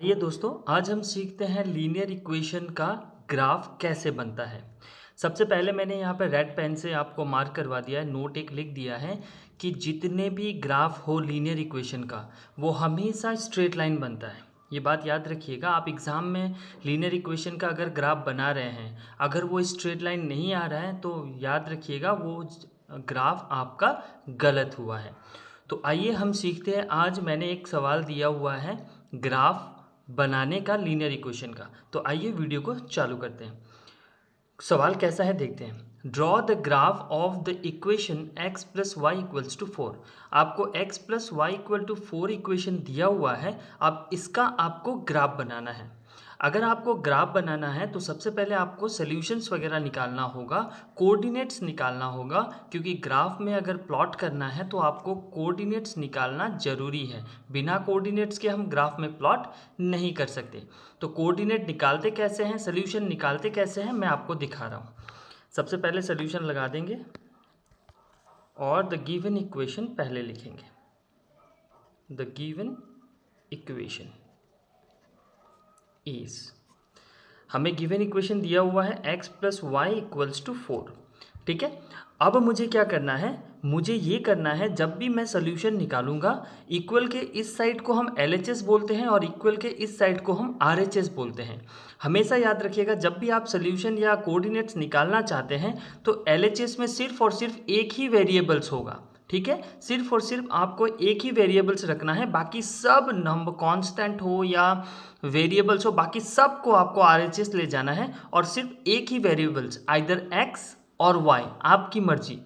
आइए दोस्तों, आज हम सीखते हैं लीनियर इक्वेशन का ग्राफ कैसे बनता है। सबसे पहले मैंने यहाँ पे रेड पेन से आपको मार्क करवा दिया है, नोट एक लिख दिया है कि जितने भी ग्राफ हो लीनियर इक्वेशन का वो हमेशा स्ट्रेट लाइन बनता है। ये बात याद रखिएगा। आप एग्ज़ाम में लीनियर इक्वेशन का अगर ग्राफ बना रहे हैं, अगर वो स्ट्रेट लाइन नहीं आ रहा है तो याद रखिएगा वो ग्राफ आपका गलत हुआ है। तो आइए हम सीखते हैं। आज मैंने एक सवाल दिया हुआ है ग्राफ बनाने का लीनियर इक्वेशन का। तो आइए वीडियो को चालू करते हैं। सवाल कैसा है देखते हैं। Draw the graph of the equation x plus Y equals to 4। आपको x plus Y equal to 4 equation दिया हुआ है। अब इसका आपको ग्राफ बनाना है। अगर आपको ग्राफ बनाना है तो सबसे पहले आपको सॉल्यूशंस वगैरह निकालना होगा, कोऑर्डिनेट्स निकालना होगा, क्योंकि ग्राफ में अगर प्लॉट करना है तो आपको कोऑर्डिनेट्स निकालना ज़रूरी है। बिना कोऑर्डिनेट्स के हम ग्राफ में प्लॉट नहीं कर सकते। तो कोऑर्डिनेट निकालते कैसे हैं, सॉल्यूशन निकालते कैसे हैं, मैं आपको दिखा रहा हूँ। सबसे पहले सॉल्यूशन लगा देंगे और द गिवन इक्वेशन पहले लिखेंगे। द गिवन इक्वेशन इज, हमें गिवन इक्वेशन दिया हुआ है x plus Y equals to 4। ठीक है। अब मुझे क्या करना है, मुझे ये करना है जब भी मैं सोल्यूशन निकालूंगा, इक्वल के इस साइड को हम LHS बोलते हैं और इक्वल के इस साइड को हम RHS बोलते हैं। हमेशा याद रखिएगा, जब भी आप सोल्यूशन या कोऑर्डिनेट्स निकालना चाहते हैं तो LHS में सिर्फ और सिर्फ एक ही वेरिएबल्स होगा। ठीक है, सिर्फ और सिर्फ आपको एक ही वेरिएबल्स रखना है, बाकी सब नंबर कांस्टेंट हो या वेरिएबल्स हो, बाकी सब को आपको RHS ले जाना है और सिर्फ एक ही वेरिएबल्स, आइदर x और y, आपकी मर्जी।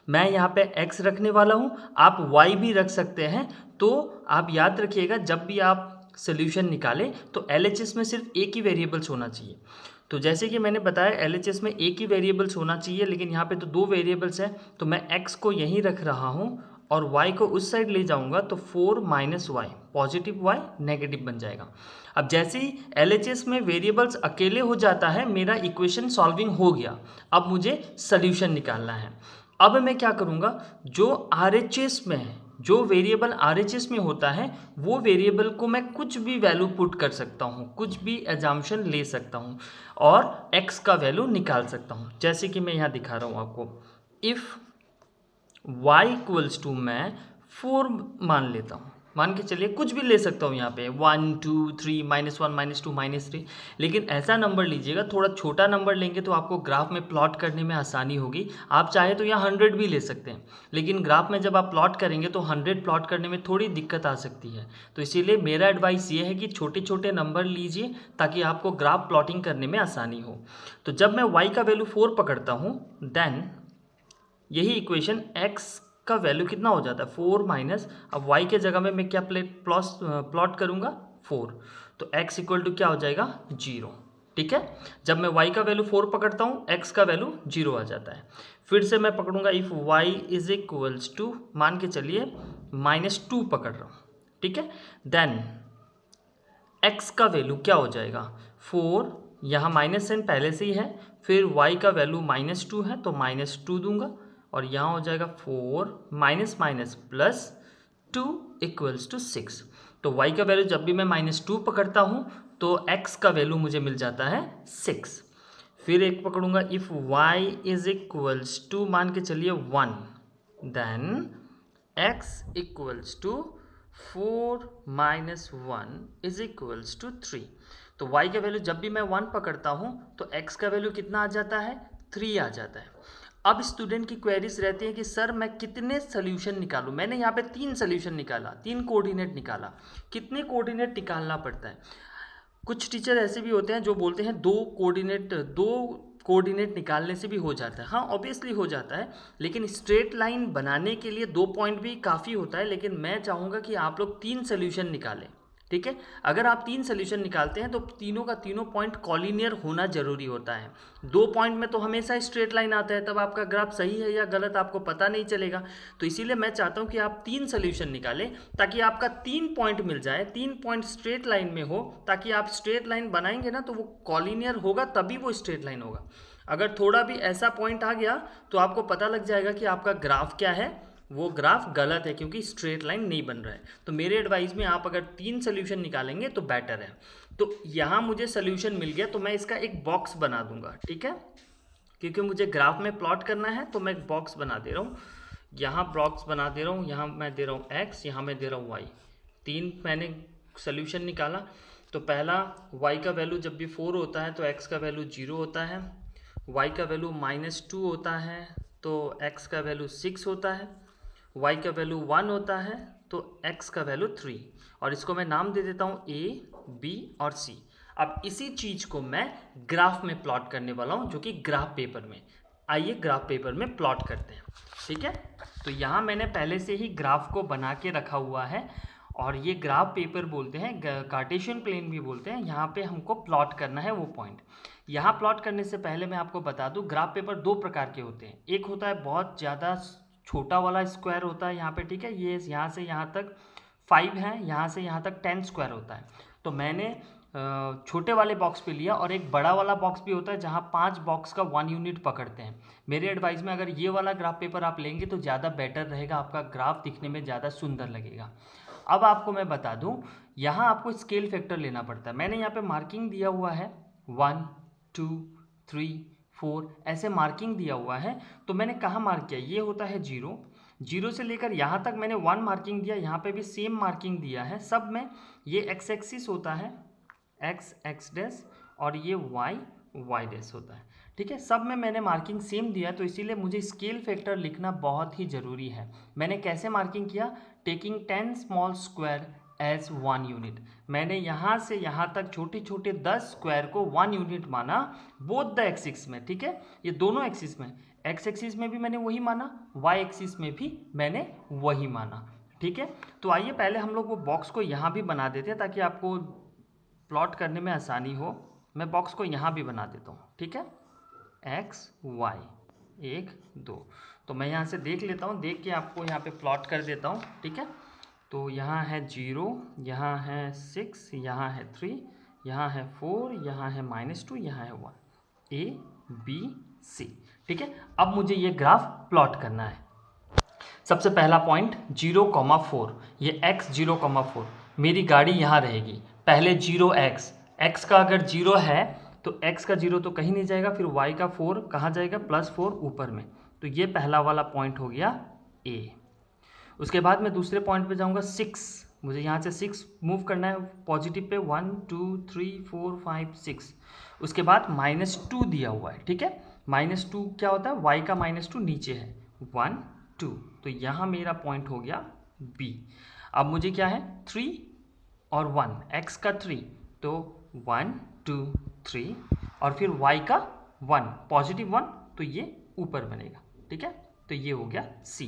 मैं यहाँ पे x रखने वाला हूँ, आप y भी रख सकते हैं। तो आप याद रखिएगा, जब भी आप सोल्यूशन निकालें तो LHS में सिर्फ एक ही वेरिएबल्स होना चाहिए। तो जैसे कि मैंने बताया LHS में एक ही वेरिएबल्स होना चाहिए, लेकिन यहाँ पे तो दो वेरिएबल्स हैं, तो मैं x को यहीं रख रहा हूँ और y को उस साइड ले जाऊंगा तो 4 minus Y, positive y negative बन जाएगा। अब जैसे ही LHS में वेरिएबल्स अकेले हो जाता है, मेरा इक्वेशन सॉल्विंग हो गया। अब मुझे सॉल्यूशन निकालना है। अब मैं क्या करूँगा, जो RHS में है, जो वेरिएबल RHS में होता है वो वेरिएबल को मैं कुछ भी वैल्यू पुट कर सकता हूँ, कुछ भी एजम्पशन ले सकता हूँ और x का वैल्यू निकाल सकता हूँ। जैसे कि मैं यहाँ दिखा रहा हूँ आपको, इफ़ y इक्वल्स टू, मैं 4 मान लेता हूँ, मान के चलिए कुछ भी ले सकता हूँ यहाँ पे 1 2 3 -1 -2 -3, लेकिन ऐसा नंबर लीजिएगा, थोड़ा छोटा नंबर लेंगे तो आपको ग्राफ में प्लॉट करने में आसानी होगी। आप चाहे तो यहाँ 100 भी ले सकते हैं, लेकिन ग्राफ में जब आप प्लॉट करेंगे तो 100 प्लॉट करने में थोड़ी दिक्कत आ सकती है। तो इसीलिए मेरा एडवाइस ये है कि छोटे छोटे नंबर लीजिए ताकि आपको ग्राफ प्लॉटिंग करने में आसानी हो। तो जब मैं y का वैल्यू 4 पकड़ता हूँ, देन यही इक्वेशन x का वैल्यू कितना हो जाता है, 4 माइनस, अब y के जगह में मैं क्या प्लॉट करूँगा, 4, तो x इक्वल टू क्या हो जाएगा, 0। ठीक है, जब मैं y का वैल्यू 4 पकड़ता हूँ, x का वैल्यू 0 आ जाता है। फिर से मैं पकड़ूंगा, if y is equals to, मान के चलिए -2 पकड़ रहा हूँ। ठीक है, देन x का वैल्यू क्या हो जाएगा, 4, यहाँ माइनस साइन पहले से ही है, फिर y का वैल्यू -2 है तो -2 दूंगा और यहाँ हो जाएगा 4 minus minus plus 2 equals to 6। तो y का वैल्यू जब भी मैं -2 पकड़ता हूँ तो x का वैल्यू मुझे मिल जाता है 6। फिर एक पकड़ूंगा, if y is equals to, मान के चलिए 1, then x equals to 4 minus 1 is equals to 3। तो y का वैल्यू जब भी मैं 1 पकड़ता हूँ तो x का वैल्यू कितना आ जाता है, 3 आ जाता है। अब स्टूडेंट की क्वेरीज रहती है कि सर मैं कितने सोल्यूशन निकालूं। मैंने यहाँ पे 3 सोल्यूशन निकाला, 3 कोऑर्डिनेट निकाला। कितने कोऑर्डिनेट निकालना पड़ता है, कुछ टीचर ऐसे भी होते हैं जो बोलते हैं दो कोऑर्डिनेट निकालने से भी हो जाता है। हाँ, ऑब्वियसली हो जाता है, लेकिन स्ट्रेट लाइन बनाने के लिए 2 पॉइंट भी काफ़ी होता है। लेकिन मैं चाहूँगा कि आप लोग 3 सोल्यूशन निकालें। ठीक है, अगर आप 3 सोल्यूशन निकालते हैं तो तीनों का तीनों पॉइंट कॉलिनियर होना जरूरी होता है। 2 पॉइंट में तो हमेशा स्ट्रेट लाइन आता है, तब आपका ग्राफ सही है या गलत आपको पता नहीं चलेगा। तो इसीलिए मैं चाहता हूँ कि आप 3 सोल्यूशन निकालें ताकि आपका 3 पॉइंट मिल जाए, 3 पॉइंट स्ट्रेट लाइन में हो, ताकि आप स्ट्रेट लाइन बनाएंगे ना तो वो कॉलिनियर होगा, तभी वो स्ट्रेट लाइन होगा। अगर थोड़ा भी ऐसा पॉइंट आ गया तो आपको पता लग जाएगा कि आपका ग्राफ क्या है, वो ग्राफ गलत है क्योंकि स्ट्रेट लाइन नहीं बन रहा है। तो मेरे एडवाइस में आप अगर 3 सोल्यूशन निकालेंगे तो बेटर है। तो यहाँ मुझे सोल्यूशन मिल गया तो मैं इसका एक बॉक्स बना दूंगा, ठीक है, क्योंकि मुझे ग्राफ में प्लॉट करना है तो मैं एक बॉक्स बना दे रहा हूँ। यहाँ बॉक्स बना दे रहा हूँ, यहाँ मैं दे रहा हूँ एक्स, यहाँ मैं दे रहा हूँ वाई। 3 मैंने सोल्यूशन निकाला। तो पहला y का वैल्यू जब भी 4 होता है तो x का वैल्यू 0 होता है, y का वैल्यू -2 होता है तो x का वैल्यू 6 होता है, y का वैल्यू 1 होता है तो x का वैल्यू 3। और इसको मैं नाम दे देता हूँ a, b और c। अब इसी चीज़ को मैं ग्राफ में प्लॉट करने वाला हूँ, जो कि ग्राफ पेपर में। आइए ग्राफ पेपर में प्लॉट करते हैं, ठीक है। तो यहाँ मैंने पहले से ही ग्राफ को बना के रखा हुआ है और ये ग्राफ पेपर बोलते हैं, कार्टेशियन प्लेन भी बोलते हैं। यहाँ पे हमको प्लॉट करना है वो पॉइंट। यहाँ प्लॉट करने से पहले मैं आपको बता दूँ, ग्राफ पेपर 2 प्रकार के होते हैं। एक होता है बहुत ज़्यादा छोटा वाला स्क्वायर होता है यहाँ पे, ठीक है, ये यहाँ से यहाँ तक 5 है, यहाँ से यहाँ तक 10 स्क्वायर होता है। तो मैंने छोटे वाले बॉक्स पे लिया। और एक बड़ा वाला बॉक्स भी होता है जहाँ 5 बॉक्स का 1 यूनिट पकड़ते हैं। मेरे एडवाइस में अगर ये वाला ग्राफ पेपर आप लेंगे तो ज़्यादा बेटर रहेगा, आपका ग्राफ दिखने में ज़्यादा सुंदर लगेगा। अब आपको मैं बता दूं, यहाँ आपको स्केल फैक्टर लेना पड़ता है। मैंने यहाँ पे मार्किंग दिया हुआ है 1 2 3 4, ऐसे मार्किंग दिया हुआ है। तो मैंने कहाँ मार्क किया, ये होता है 0 से लेकर यहाँ तक मैंने 1 मार्किंग दिया। यहाँ पे भी सेम मार्किंग दिया है सब में। ये एक्स एक्सिस होता है x डैश और ये y डैश होता है, ठीक है। सब में मैंने मार्किंग सेम दिया, तो इसीलिए मुझे स्केल फैक्टर लिखना बहुत ही ज़रूरी है। मैंने कैसे मार्किंग किया, taking 10 small square as 1 unit. मैंने यहाँ से यहाँ तक छोटे छोटे 10 स्क्वायर को 1 यूनिट माना, बोथ द एक्सिस में, ठीक है। ये दोनों एक्सिस में, एक्स एक्सिस में भी मैंने वही माना, वाई एक्सिस में भी मैंने वही माना, ठीक है। तो आइए पहले हम लोग वो बॉक्स को यहाँ भी बना देते हैं ताकि आपको प्लॉट करने में आसानी हो। मैं बॉक्स को यहाँ भी बना देता हूँ, ठीक है, x y 1 2। तो मैं यहाँ से देख लेता हूँ, देख के आपको यहाँ पे प्लॉट कर देता हूँ, ठीक है। तो यहाँ है 0, यहाँ है 6, यहाँ है 3, यहाँ है 4, यहाँ है -2, यहाँ है 1, a b c, ठीक है। अब मुझे ये ग्राफ प्लॉट करना है। सबसे पहला पॉइंट 0,4, ये x 0,4, मेरी गाड़ी यहाँ रहेगी। पहले 0x, x का अगर 0 है तो x का 0 तो कहीं नहीं जाएगा, फिर y का 4 कहाँ जाएगा, +4 ऊपर में। तो ये पहला वाला पॉइंट हो गया A। उसके बाद मैं दूसरे पॉइंट पे जाऊँगा 6, मुझे यहाँ से 6 मूव करना है पॉजिटिव पे, 1 2 3 4 5 6। उसके बाद -2 दिया हुआ है, ठीक है। -2 क्या होता है, y का -2 नीचे है, 1 2, तो यहाँ मेरा पॉइंट हो गया B। अब मुझे क्या है, 3 और 1, x का 3, तो 1 2 3 और फिर y का 1, +1, तो ये ऊपर बनेगा, ठीक है। तो ये हो गया C।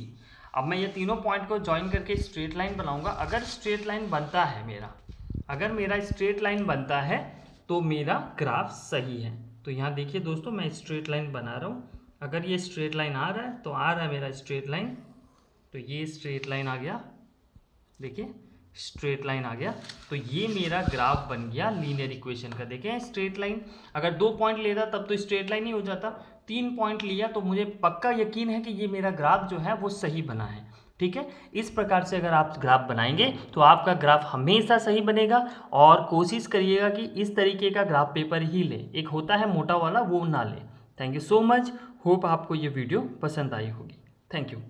अब मैं ये तीनों पॉइंट को ज्वाइन करके स्ट्रेट लाइन बनाऊंगा। अगर स्ट्रेट लाइन बनता है मेरा, अगर मेरा स्ट्रेट लाइन बनता है तो मेरा ग्राफ सही है। तो यहाँ देखिए दोस्तों, मैं स्ट्रेट लाइन बना रहा हूँ। अगर ये स्ट्रेट लाइन आ रहा है तो आ रहा है मेरा स्ट्रेट लाइन, तो ये स्ट्रेट लाइन आ गया, देखिए स्ट्रेट लाइन आ गया। तो ये मेरा ग्राफ बन गया लीनियर इक्वेशन का। देखें स्ट्रेट लाइन, अगर 2 पॉइंट लेता तब तो स्ट्रेट लाइन ही हो जाता, 3 पॉइंट लिया तो मुझे पक्का यकीन है कि ये मेरा ग्राफ जो है वो सही बना है, ठीक है। इस प्रकार से अगर आप ग्राफ बनाएंगे तो आपका ग्राफ हमेशा सही बनेगा। और कोशिश करिएगा कि इस तरीके का ग्राफ पेपर ही ले, एक होता है मोटा वाला, वो ना ले। Thank you so much, hope आपको ये वीडियो पसंद आई होगी। Thank you.